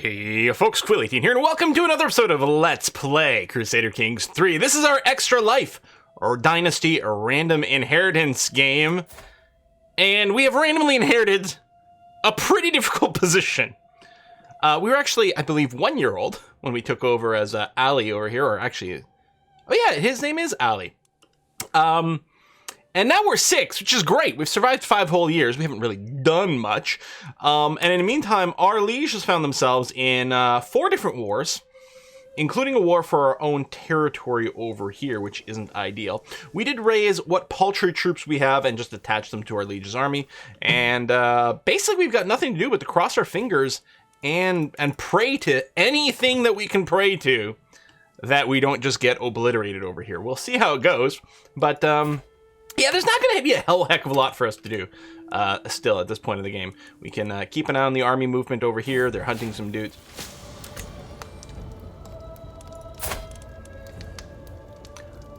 Hey folks, Quilly18 here, and welcome to another episode of Let's Play Crusader Kings 3. This is our Extra Life, or Dynasty Random Inheritance game, and we have randomly inherited a pretty difficult position. We were actually, I believe, 1 year old when we took over as Ali over here, or actually, oh yeah, his name is Ali. And now we're 6, which is great. We've survived 5 whole years. We haven't really done much. And in the meantime, our liege has found themselves in 4 different wars, including a war for our own territory over here, which isn't ideal. We did raise what paltry troops we have and just attach them to our liege's army. And basically, we've got nothing to do but to cross our fingers and pray to anything that we can pray to that we don't just get obliterated over here. We'll see how it goes. But, yeah, there's not going to be a hell heck of a lot for us to do still at this point of the game. We can keep an eye on the army movement over here. They're hunting some dudes.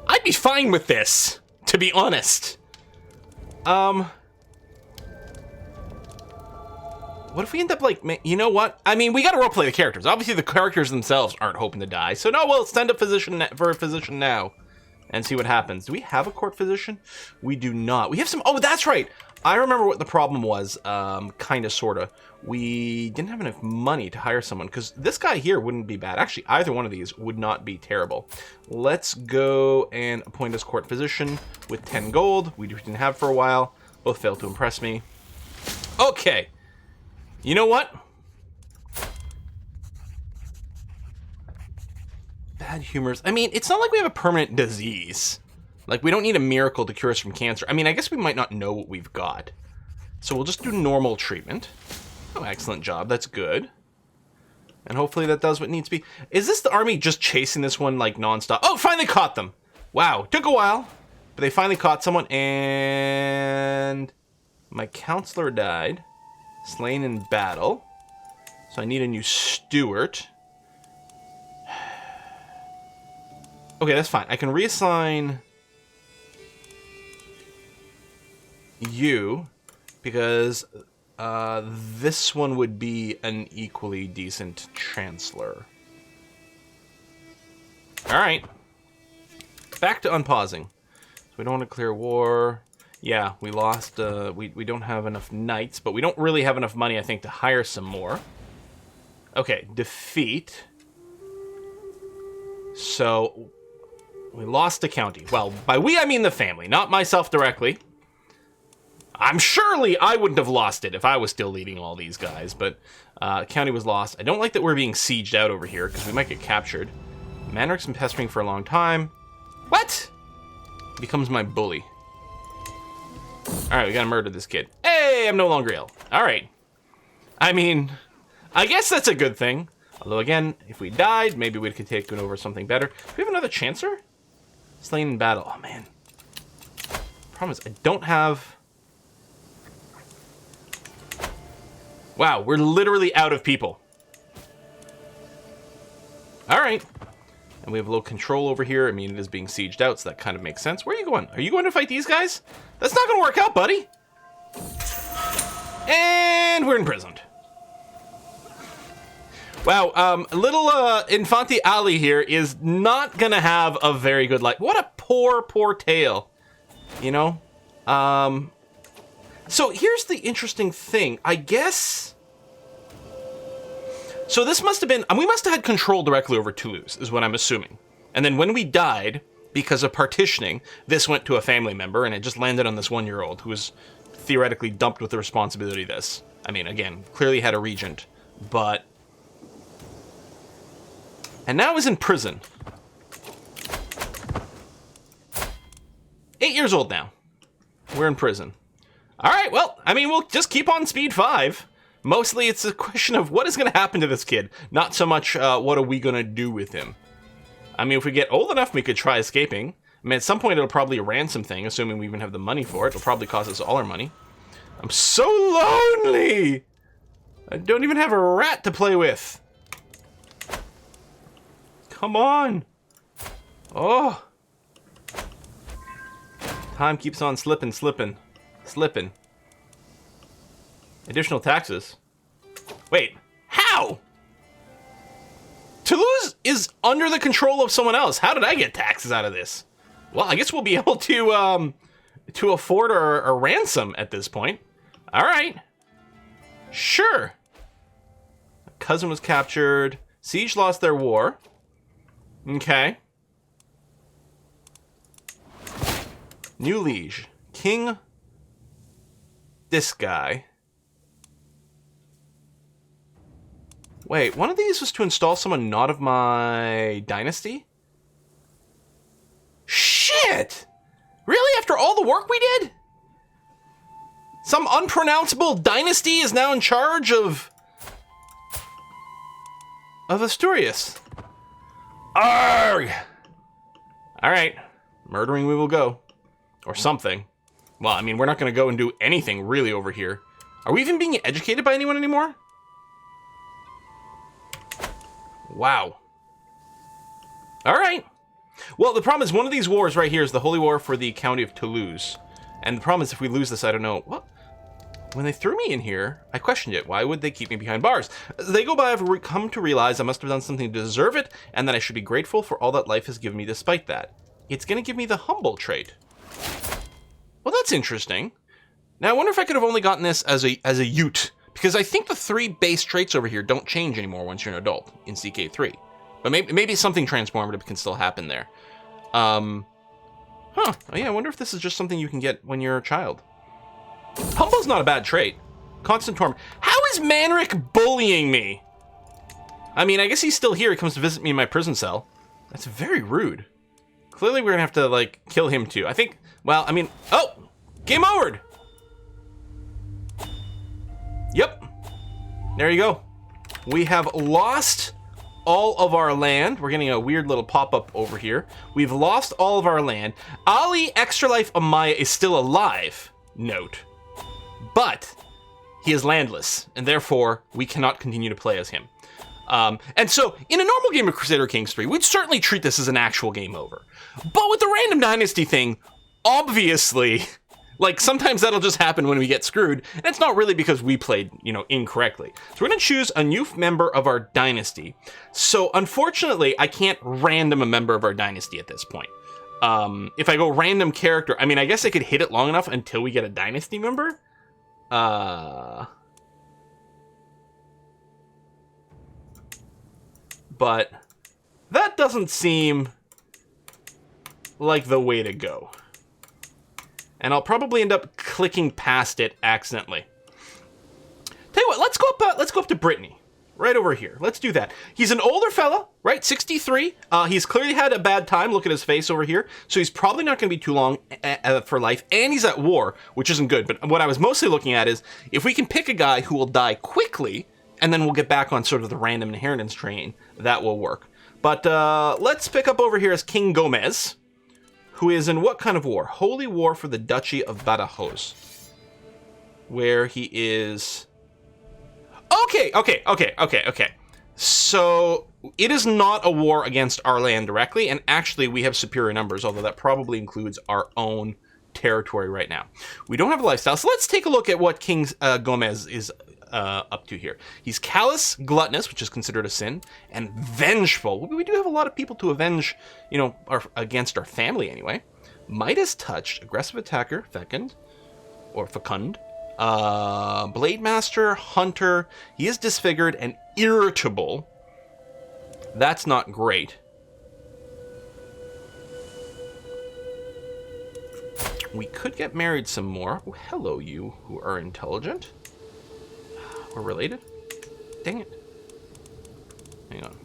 I'd be fine with this, to be honest. What if we end up like, you know what? I mean, we got to roleplay the characters. Obviously, the characters themselves aren't hoping to die. So no, we'll send a physician for a physician now. And see what happens. Do we have a court physician? We do not. We have some... Oh, that's right. I remember what the problem was, kind of, sort of. We didn't have enough money to hire someone, because this guy here wouldn't be bad. Actually, either one of these would not be terrible. Let's go and appoint as court physician with 10 gold. We didn't have for a while. Both failed to impress me. Okay. You know what? Bad humors. I mean, it's not like we have a permanent disease. Like, we don't need a miracle to cure us from cancer. I mean, I guess we might not know what we've got. So we'll just do normal treatment. Oh, excellent job. That's good. And hopefully that does what needs to be. Is this the army just chasing this one, like, nonstop? Oh, finally caught them. Wow. Took a while. But they finally caught someone. And my counselor died. Slain in battle. So I need a new steward. Okay, that's fine. I can reassign you because this one would be an equally decent chancellor. All right. Back to unpausing. So we don't want to clear war. Yeah, we lost. We don't have enough knights, but we don't really have enough money, I think, to hire some more. Okay, defeat. So... we lost a county. Well, by we, I mean the family, not myself directly. Surely I wouldn't have lost it if I was still leading all these guys, but county was lost. I don't like that we're being sieged out over here, because we might get captured. Manric's been pestering for a long time. What? Becomes my bully. Alright, we gotta murder this kid. Hey, I'm no longer ill. Alright. I mean, I guess that's a good thing. Although, again, if we died, maybe we could take over something better. Do we have another chancer? Slain in battle. Oh, man. Problem is, I don't have... Wow, we're literally out of people. Alright. And we have low control over here. I mean, it is being sieged out, so that kind of makes sense. Where are you going? Are you going to fight these guys? That's not going to work out, buddy. And we're imprisoned. Wow, little Infante Ali here is not gonna have a very good life. What a poor, poor tale, you know? So here's the interesting thing, I guess... So this must have been... we must have had control directly over Toulouse, is what I'm assuming. And then when we died, because of partitioning, this went to a family member, and it just landed on this 1-year-old, who was theoretically dumped with the responsibility of this. I mean, again, clearly had a regent, but... and now is in prison. 8 years old now. We're in prison. Alright, well, I mean, we'll just keep on speed 5. Mostly it's a question of what is going to happen to this kid. Not so much what are we going to do with him. I mean, if we get old enough, we could try escaping. I mean, at some point it'll probably a ransom thing, assuming we even have the money for it. It'll probably cost us all our money. I'm so lonely! I don't even have a rat to play with. Come on. Oh. Time keeps on slipping. Additional taxes. Wait, how? is under the control of someone else. How did I get taxes out of this? Well, I guess we'll be able to afford a ransom at this point. All right. Sure. A cousin was captured. Siege lost their war. Okay. New liege. King. This guy. Wait, one of these was to install someone not of my dynasty? Shit! Really? After all the work we did? Some unpronounceable dynasty is now in charge of Asturias. Arrgh! Alright. Murdering we will go. Or something. Well, I mean, we're not going to go and do anything really over here. Are we even being educated by anyone anymore? Wow. Alright. Well, the problem is one of these wars right here is the Holy War for the County of Toulouse. And the problem is if we lose this, I don't know. What? When they threw me in here, I questioned it. Why would they keep me behind bars? They go by, I've come to realize I must have done something to deserve it, and that I should be grateful for all that life has given me despite that. It's going to give me the humble trait. Well, that's interesting. Now, I wonder if I could have only gotten this as a Ute, because I think the 3 base traits over here don't change anymore once you're an adult in CK3. But maybe something transformative can still happen there. Oh yeah, I wonder if this is just something you can get when you're a child. Humble's not a bad trait. Constant torment. How is Manric bullying me? I mean, I guess he's still here. He comes to visit me in my prison cell. That's very rude. Clearly, we're gonna have to, like, kill him too. I think, well, I mean, oh! Game over! Yep. There you go. We have lost all of our land. We're getting a weird little pop-up over here. We've lost all of our land. Ali Extra Life Amaya is still alive, note. But he is landless, and therefore we cannot continue to play as him. And so, in a normal game of Crusader Kings 3, we'd certainly treat this as an actual game over. But with the random dynasty thing, obviously, like, sometimes that'll just happen when we get screwed, and it's not really because we played, you know, incorrectly. So we're gonna choose a new member of our dynasty. So, unfortunately, I can't random a member of our dynasty at this point. If I go random character, I mean, I guess I could hit it long enough until we get a dynasty member. But that doesn't seem like the way to go. And I'll probably end up clicking past it accidentally. Tell you what, let's go up to Brittany. Right over here. Let's do that. He's an older fella, right? 63. He's clearly had a bad time. Look at his face over here. So he's probably not going to be too long for life. And he's at war, which isn't good. But what I was mostly looking at is if we can pick a guy who will die quickly, and then we'll get back on sort of the random inheritance train, that will work. But let's pick up over here as King Gomez, who is in what kind of war? Holy War for the Duchy of Badajoz, where he is... Okay. So, it is not a war against our land directly, and actually we have superior numbers, although that probably includes our own territory right now. We don't have a lifestyle, so let's take a look at what King Gomez is up to here. He's callous, gluttonous, which is considered a sin, and vengeful. We do have a lot of people to avenge, you know, against our family anyway. Midas touched, aggressive attacker, fecund, or fecund. Blade Master, Hunter, he is disfigured and irritable. That's not great. We could get married some more. Oh, hello, you who are intelligent. We're related? Dang it. Hang on.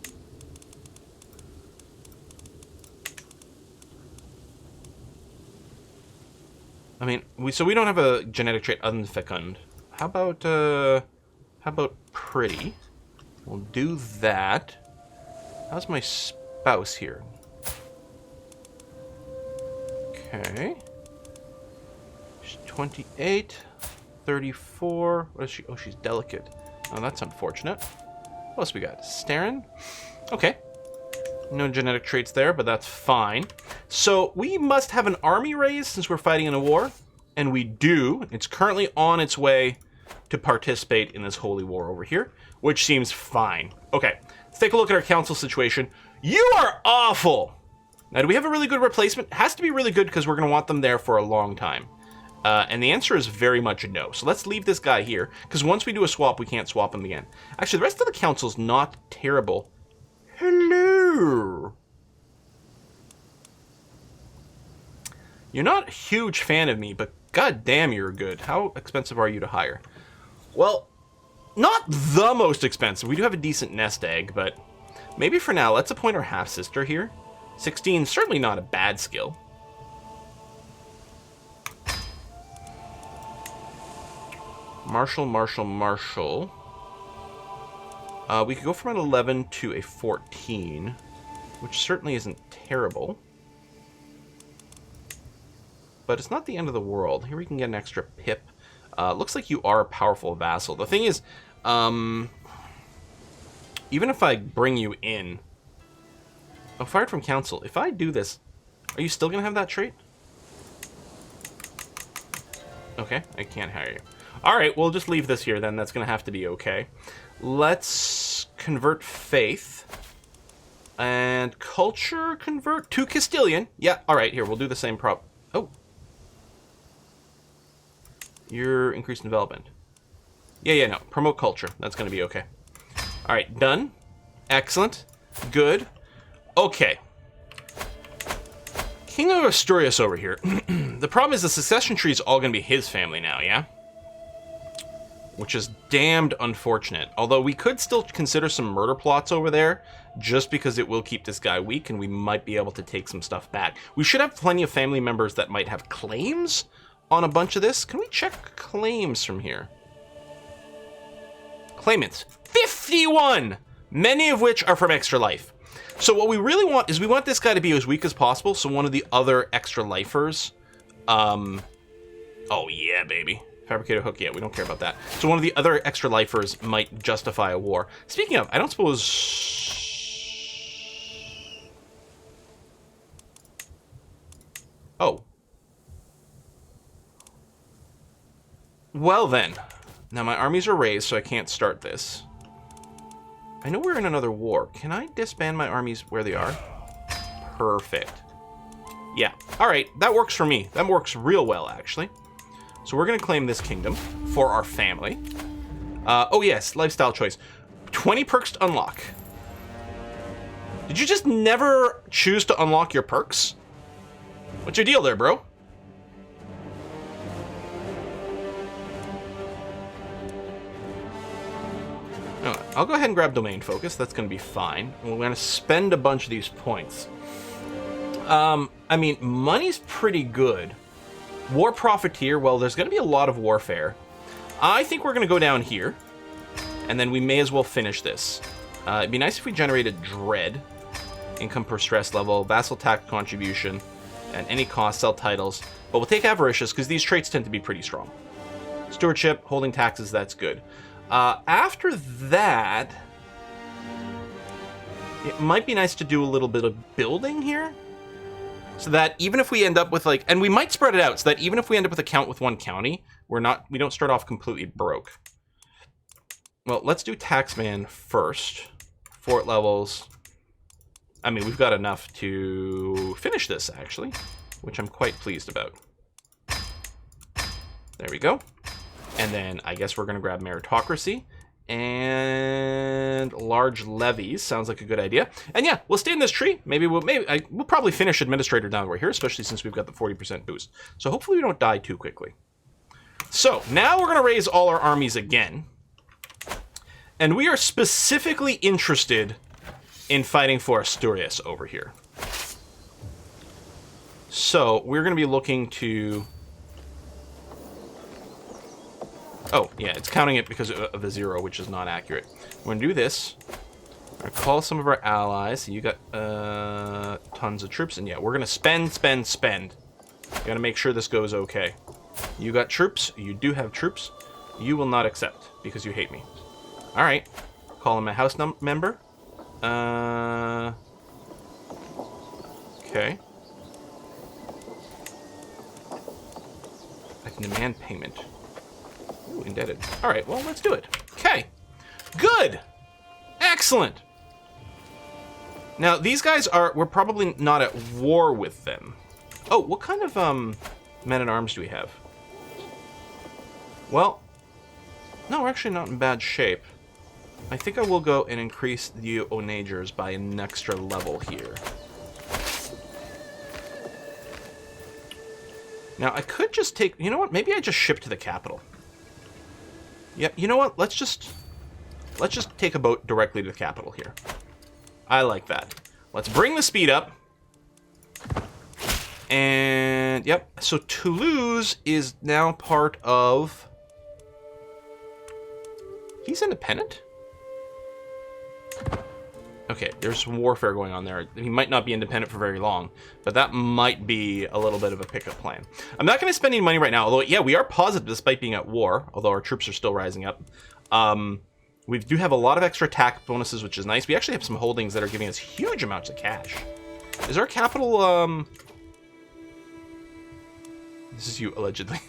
I mean, so we don't have a genetic trait other than fecund. How about pretty? We'll do that. How's my spouse here? Okay. She's 28, 34. What is she? Oh, she's delicate. Oh, that's unfortunate. What else we got? Starin? Okay. No genetic traits there, but that's fine. So we must have an army raised since we're fighting in a war. And we do. It's currently on its way to participate in this holy war over here, which seems fine. Okay, Let's take a look at our council situation. You are awful! Now, do we have a really good replacement? It has to be really good because we're going to want them there for a long time. And the answer is very much a no. So let's leave this guy here, because once we do a swap, we can't swap him again. Actually, the rest of the council's not terrible. Hello! You're not a huge fan of me, but goddamn, you're good. How expensive are you to hire? Well, not the most expensive. We do have a decent nest egg, but maybe for now, let's appoint our half-sister here. 16, certainly not a bad skill. Marshal. We could go from an 11 to a 14, which certainly isn't terrible. But it's not the end of the world. Here we can get an extra pip. Looks like you are a powerful vassal. The thing is, even if I bring you in... Oh, fired from council. If I do this, are you still going to have that trait? Okay, I can't hire you. Alright, we'll just leave this here then. That's going to have to be okay. Let's convert faith. And culture convert to Castilian. Yeah, alright, here, we'll do the same prop. Oh. You're increased in development. Yeah, no. Promote culture. That's going to be okay. Alright, done. Excellent. Good. Okay. King of Asturias over here. The problem is the succession tree is all going to be his family now, yeah? Which is damned unfortunate. Although we could still consider some murder plots over there, just because it will keep this guy weak, and we might be able to take some stuff back. We should have plenty of family members that might have claims on a bunch of this. Can we check claims from here? Claimants. 51! Many of which are from Extra Life. So what we really want is we want this guy to be as weak as possible, so one of the other Extra Lifers... oh yeah, baby. Fabricator hook, yeah, we don't care about that. So one of the other Extra Lifers might justify a war. Speaking of, I don't suppose... Oh. Well then. Now my armies are raised, so I can't start this. I know we're in another war. Can I disband my armies where they are? Perfect. Yeah. Alright, that works for me. That works real well, actually. So we're going to claim this kingdom for our family. Oh yes, lifestyle choice. 20 perks to unlock. Did you just never choose to unlock your perks? What's your deal there, bro? I'll go ahead and grab domain focus. That's going to be fine. We're going to spend a bunch of these points. I mean, money's pretty good. War Profiteer, well, there's going to be a lot of warfare. I think we're going to go down here, and then we may as well finish this. It'd be nice if we generated Dread, income per stress level, vassal tax contribution, and any cost, sell titles. But we'll take Avaricious, because these traits tend to be pretty strong. Stewardship, holding taxes, that's good. After that, it might be nice to do a little bit of building here. So that even if we end up with like, and we might spread it out so that even if we end up with a count with one county, we don't start off completely broke. Well, let's do Taxman first. Fort levels. I mean, we've got enough to finish this actually, which I'm quite pleased about. There we go. And then I guess we're going to grab Meritocracy and large levies. Sounds like a good idea. And yeah, we'll stay in this tree. We'll probably finish Administrator down over here, especially since we've got the 40% boost. So hopefully we don't die too quickly. So now we're going to raise all our armies again. And we are specifically interested in fighting for Asturias over here. So we're going to be looking to... Oh, yeah, it's counting it because of the 0, which is not accurate. We're going to do this. We're going to call some of our allies. You got tons of troops. And yeah, we're going to spend. Got to make sure this goes okay. You got troops. You do have troops. You will not accept because you hate me. All right. Call him a house member. Okay. I can demand payment. Ooh, indebted. All right, well, let's do it. Okay. Good. Excellent. Now, these guys we're probably not at war with them. Oh, what kind of men-at-arms do we have? Well, no, we're actually not in bad shape. I think I will go and increase the onagers by an extra level here. Now, I could just take... You know what? Maybe I just ship to the capital. Yep, you know what? Let's just take a boat directly to the capital here. I like that. Let's bring the speed up. And, yep. So Toulouse is now part of... He's independent? Okay, there's some warfare going on there. He might not be independent for very long, but that might be a little bit of a pickup plan. I'm not going to spend any money right now, although, yeah, we are positive despite being at war, although our troops are still rising up. We do have a lot of extra attack bonuses, which is nice. We actually have some holdings that are giving us huge amounts of cash. Is our capital, This is you, allegedly.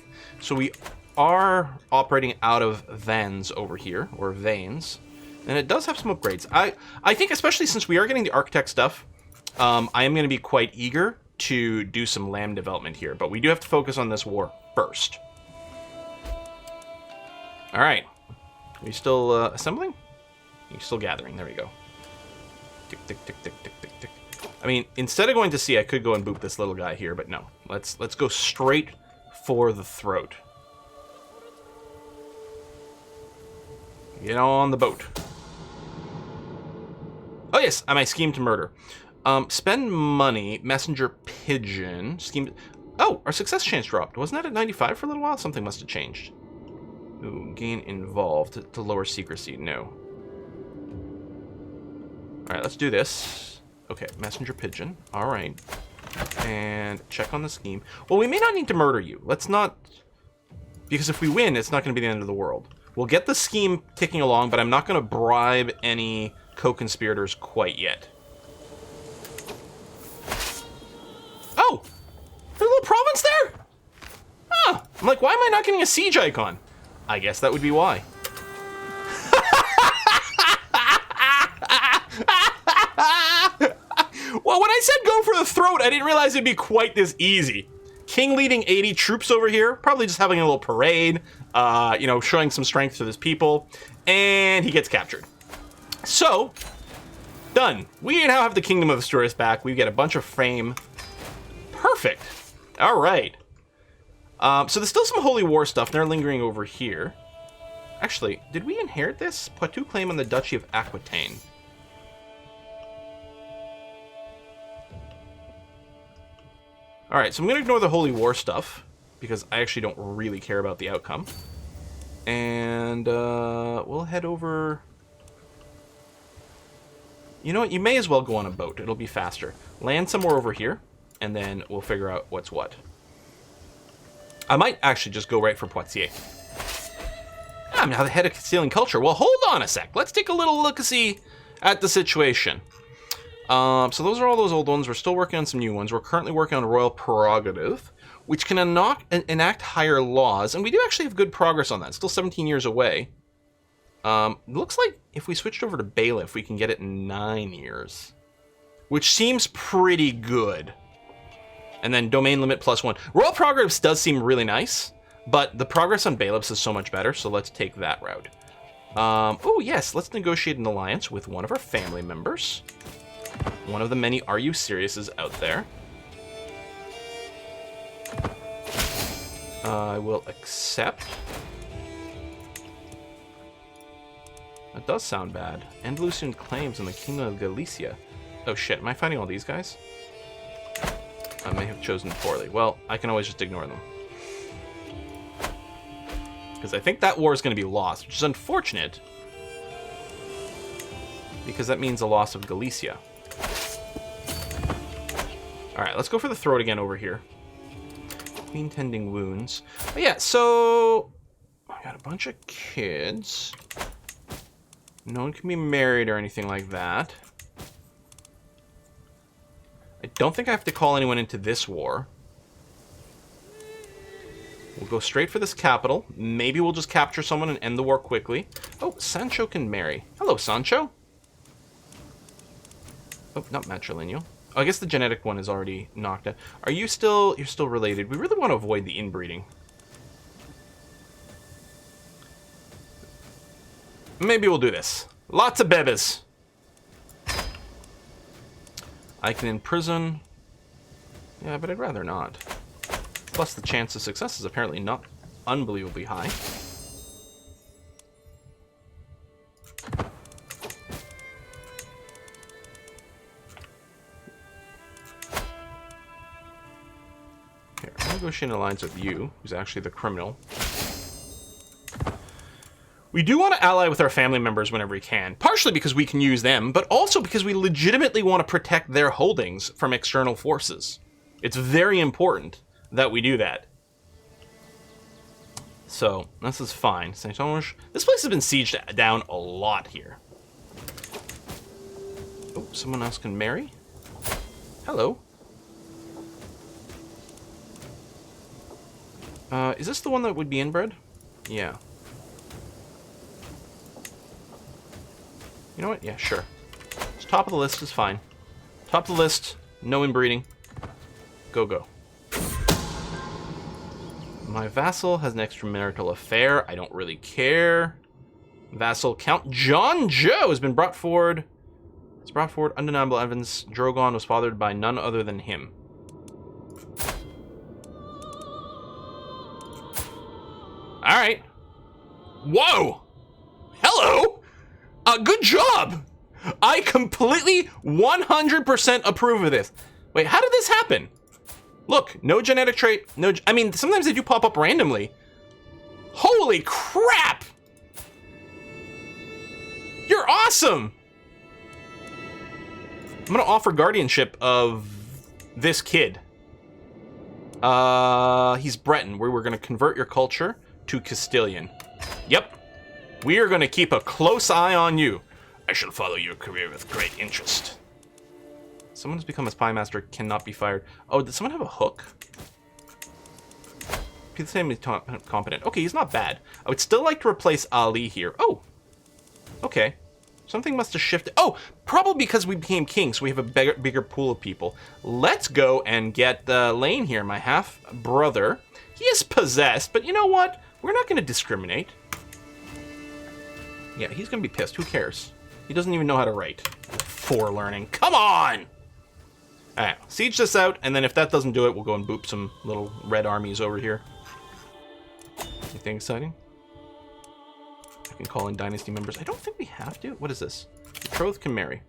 So we are operating out of Vannes over here, or Vanes. And it does have some upgrades. I think, especially since we are getting the architect stuff, I am going to be quite eager to do some land development here. But we do have to focus on this war first. All right. Are you still assembling? You're still gathering. There we go. Tick, tick, tick, tick, tick, tick, tick. I mean, instead of going to sea, I could go and boop this little guy here, but no. Let's go straight for the throat. Get on the boat. Oh yes, my scheme to murder. Spend money, messenger pigeon, scheme... Oh, our success chance dropped. Wasn't that at 95 for a little while? Something must have changed. Ooh, gain involved to lower secrecy. No. Alright, let's do this. Okay, messenger pigeon. Alright. And check on the scheme. Well, we may not need to murder you. Let's not... Because if we win, it's not going to be the end of the world. We'll get the scheme ticking along, but I'm not going to bribe any co-conspirators quite yet. Oh! There's a little province there? Huh. I'm like, why am I not getting a siege icon? I guess that would be why. Well, when I said go for the throat, I didn't realize it'd be quite this easy. King leading 80 troops over here, probably just having a little parade, you know, showing some strength to his people, and he gets captured. So, done. We now have the Kingdom of Asturias back. We get a bunch of fame. Perfect. All right. So there's still some Holy War stuff. They're lingering over here. Actually, did we inherit this? Poitou claim on the Duchy of Aquitaine. All right, so I'm going to ignore the Holy War stuff because I actually don't really care about the outcome. And we'll head over... You know what? You may as well go on a boat. It'll be faster. Land somewhere over here, and then we'll figure out what's what. I might actually just go right for Poitiers. I'm now the head of Castilian culture. Well, hold on a sec. Let's take a little look-see at the situation. So those are all those old ones. We're still working on some new ones. We're currently working on royal prerogative, which can enact higher laws, and we do actually have good progress on that. It's still 17 years away. Looks like if we switched over to bailiff, we can get it in 9 years, which seems pretty good. And then domain limit +1. Royal prerogatives does seem really nice, but the progress on bailiffs is so much better, so let's take that route. Oh yes, let's negotiate an alliance with one of our family members. One of the many Are You Seriouses out there. I will accept. That does sound bad. Andalusian claims in the Kingdom of Galicia. Oh shit, am I fighting all these guys? I may have chosen poorly. Well, I can always just ignore them. Because I think that war is going to be lost, which is unfortunate. Because that means a loss of Galicia. Alright, let's go for the throat again over here. Queen tending wounds. But yeah, so... I got a bunch of kids. No one can be married or anything like that. I don't think I have to call anyone into this war. We'll go straight for this capital. Maybe we'll just capture someone and end the war quickly. Oh, Sancho can marry. Hello, Sancho. Oh, not matrilineal. Oh, I guess the genetic one is already knocked out. Are you still... You're still related. We really want to avoid the inbreeding. Maybe we'll do this. Lots of bebes. I can imprison. Yeah, but I'd rather not. Plus, the chance of success is apparently not unbelievably high. Here, I'm negotiating an alliance with you, who's actually the criminal. We do want to ally with our family members whenever we can, partially because we can use them, but also because we legitimately want to protect their holdings from external forces. It's very important that we do that. So, this is fine. Saint-Onge. This place has been sieged down a lot here. Oh, someone else can marry? Hello. Is this the one that would be inbred? Yeah. You know what? Yeah, sure. So top of the list is fine. Top of the list, no inbreeding. Go, go. My vassal has an extramarital affair. I don't really care. Vassal Count John Joe has been brought forward. It's brought forward undeniable evidence. Drogon was fathered by none other than him. All right. Whoa. Hello. Good job! I completely 100% approve of this. Wait, how did this happen? Look, no genetic trait, no... I mean, sometimes they do pop up randomly. Holy crap! You're awesome! I'm gonna offer guardianship of this kid. He's Breton, where we're gonna convert your culture to Castilian. Yep. We are going to keep a close eye on you. I shall follow your career with great interest. Someone who's become a spy master cannot be fired. Oh, did someone have a hook? People say he's competent. Okay, he's not bad. I would still like to replace Ali here. Oh, okay. Something must have shifted. Oh, probably because we became king, so we have a bigger pool of people. Let's go and get Lane here, my half-brother. He is possessed, but you know what? We're not going to discriminate. Yeah, he's gonna be pissed. Who cares? He doesn't even know how to write. For learning. Come on! Alright, siege this out, and then if that doesn't do it, we'll go and boop some little red armies over here. Anything exciting? I can call in dynasty members. I don't think we have to. What is this? Betrothed can marry.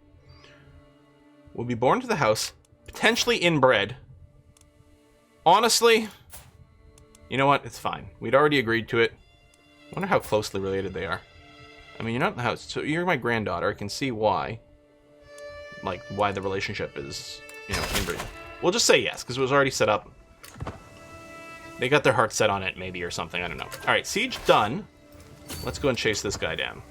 Will be born to the house, potentially inbred. Honestly, you know what? It's fine. We'd already agreed to it. I wonder how closely related they are. I mean, you're not in the house, so you're my granddaughter. I can see why. Like, why the relationship is, you know, inbreeding. We'll just say yes, because it was already set up. They got their heart set on it, maybe, or something. I don't know. All right, siege done. Let's go and chase this guy down.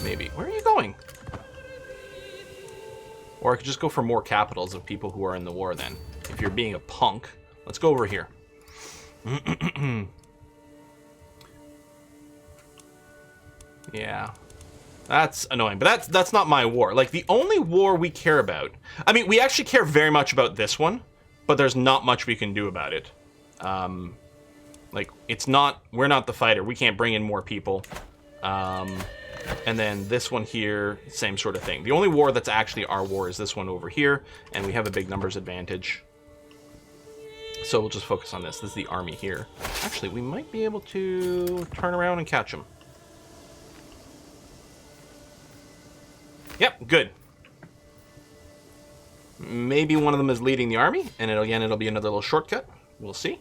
Maybe. Where are you going? Or I could just go for more capitals of people who are in the war, then. If you're being a punk. Let's go over here. Yeah, that's annoying, but that's not my war. Like, the only war we care about, I mean, we actually care very much about this one, but there's not much we can do about it. Like, it's not, we're not the fighter. We can't bring in more people. And then this one here, same sort of thing. The only war that's actually our war is this one over here, and we have a big numbers advantage. So we'll just focus on this. This is the army here. Actually, we might be able to turn around and catch them. Yep, good. Maybe one of them is leading the army, and it'll be another little shortcut. We'll see.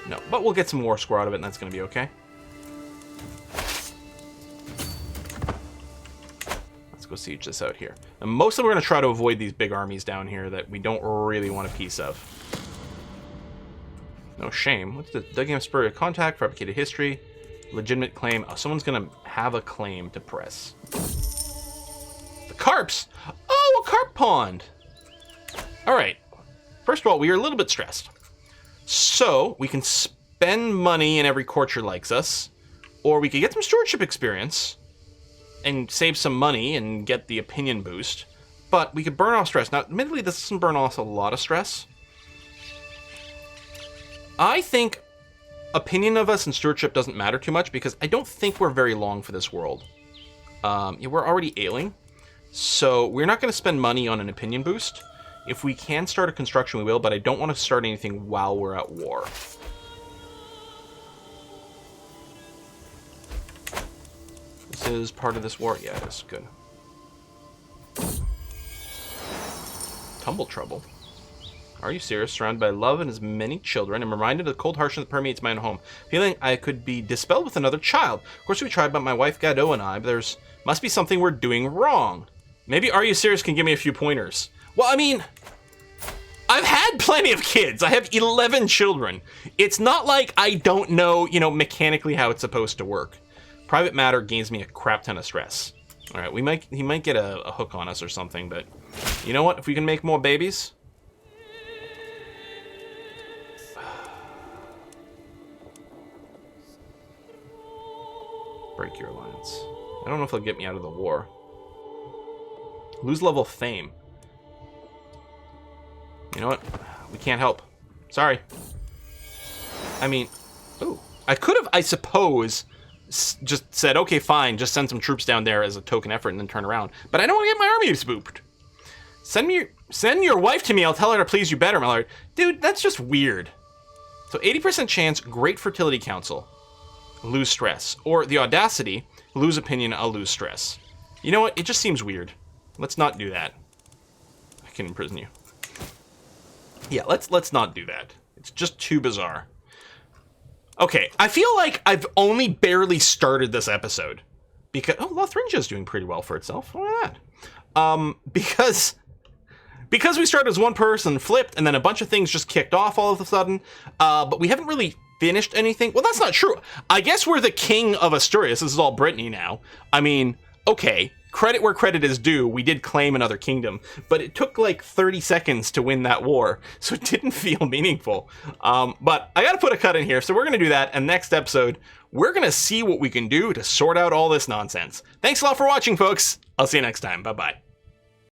No, but we'll get some war score out of it, and that's going to be okay. Let's go siege this out here. And mostly we're going to try to avoid these big armies down here that we don't really want a piece of. No shame. What's the Duggan Spur of Contact, Fabricated History, Legitimate Claim. Oh, someone's going to have a claim to press. The carps! Oh, a carp pond! All right. First of all, we are a little bit stressed. So, we can spend money and every courtier likes us, or we could get some stewardship experience and save some money and get the opinion boost, but we could burn off stress. Now, admittedly, this doesn't burn off a lot of stress. I think opinion of us and stewardship doesn't matter too much because I don't think we're very long for this world. Yeah, we're already ailing, so we're not going to spend money on an opinion boost. If we can start a construction, we will, but I don't want to start anything while we're at war. This is part of this war? Yeah, it is. Good. Tumble trouble. Are you serious? Surrounded by love and as many children, I'm reminded of the cold harshness that permeates my own home. Feeling I could be dispelled with another child. Of course we tried, but my wife Gado and I, but there's must be something we're doing wrong. Maybe Are You Serious can give me a few pointers. Well, I mean, I've had plenty of kids. I have 11 children. It's not like I don't know, mechanically how it's supposed to work. Private matter gains me a crap ton of stress. All right, he might get a hook on us or something, but you know what? If we can make more babies... Break your alliance. I don't know if they'll get me out of the war. Lose level fame. You know what? We can't help. Sorry. I mean, ooh. I could have, I suppose, just said, okay, fine, just send some troops down there as a token effort and then turn around. But I don't want to get my army spooked. Send your wife to me, I'll tell her to please you better, my lord. Dude, that's just weird. So 80% chance, great fertility council. Lose stress. Or the audacity, lose opinion, I'll lose stress. You know what? It just seems weird. Let's not do that. I can imprison you. Yeah, let's not do that. It's just too bizarre. Okay, I feel like I've only barely started this episode. Because, oh, Lothringia's doing pretty well for itself. Look at that. Because we started as one person, flipped, and then a bunch of things just kicked off all of a sudden. But we haven't really finished anything. Well, that's not true. I guess we're the king of Asturias. This is all Brittany now. I mean, okay, credit where credit is due. We did claim another kingdom, but it took like 30 seconds to win that war, so it didn't feel meaningful. But I gotta put a cut in here, so we're gonna do that, and next episode, we're gonna see what we can do to sort out all this nonsense. Thanks a lot for watching, folks. I'll see you next time. Bye-bye.